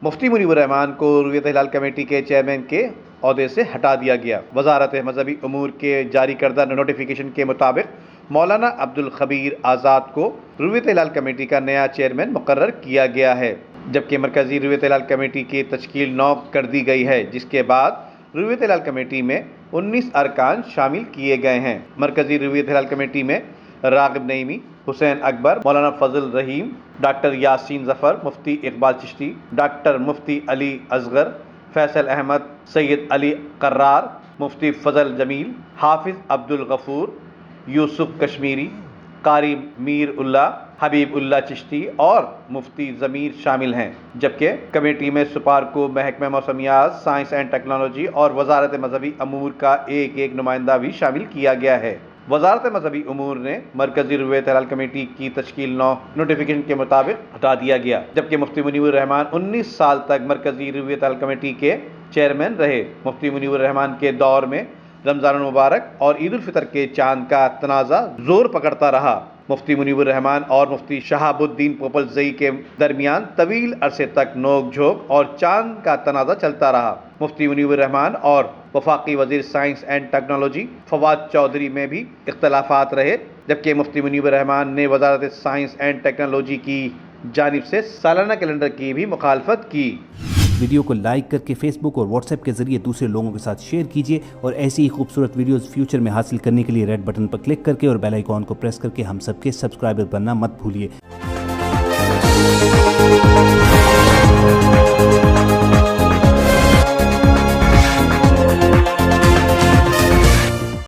مفتی منیب الرحمان کو رویت ہلال کمیٹی کے چیئرمین کے عہدے سے ہٹا دیا گیا۔ وزارت مذہبی امور کے جاری کردہ نوٹیفیکیشن کے مطابق مولانا عبدالخبیر آزاد کو رویت ہلال کمیٹی کا نیا چیئرمین مقرر کیا گیا ہے، جبکہ مرکزی رویت ہلال کمیٹی کی تشکیل 9 کر دی گئی ہے، جس کے بعد رویت ہلال کمیٹی میں 19 ارکان شامل کیے گئے ہیں۔ مرکزی رویت ہلال کمیٹی میں راغب نعیمی، حسین اکبر، مولانا فضل رحیم، ڈاکٹر یاسین ظفر، مفتی اقبال چشتی، ڈاکٹر مفتی علی اصغر، فیصل احمد، سید علی قرار، مفتی فضل جمیل، حافظ عبدالغفور، یوسف کشمیری، قاری میر اللہ، حبیب اللہ چشتی اور مفتی ضمیر شامل ہیں، جبکہ کمیٹی میں سپارکو، محکمہ موسمیات، سائنس اینڈ ٹیکنالوجی اور وزارت مذہبی امور کا ایک نمائندہ بھی شامل کیا گیا ہے۔ وزارت مذہبی امور نے مرکزی رویت ہلال کمیٹی کی تشکیل 9 نوٹیفیکیشن کے مطابق ہٹا دیا گیا، جبکہ مفتی منیب الرحمان 19 سال تک مرکزی رویت ہلال کمیٹی کے چیئرمین رہے۔ مفتی منیب الرحمان کے دور میں رمضان المبارک اور عید الفطر کے چاند کا تنازع زور پکڑتا رہا۔ مفتی منیب الرحمان اور مفتی شہاب الدین پوپلزئی کے درمیان طویل عرصے تک نوک جھوک اور چاند کا تنازع چلتا رہا۔ مفتی منیب الرحمان اور وفاقی وزیر science and technology Fawad Chaudhry میں بھی اختلافات رہے، جبکہ مفتی منیب الرحمان نے وزارت سائنس اینڈ ٹیکنالوجی کی جانب سے سالانہ کیلنڈر کی بھی مخالفت کی۔ ویڈیو کو لائک کر کے فیس بک اور واٹس ایپ کے ذریعے دوسرے لوگوں کے ساتھ شیئر کیجیے، اور ایسی ہی خوبصورت ویڈیوز فیوچر میں حاصل کرنے کے لیے ریڈ بٹن پر کلک کر کے اور بیل آئیکن کو پریس کر کے ہم سب کے سبسکرائبر بننا مت بھولیے۔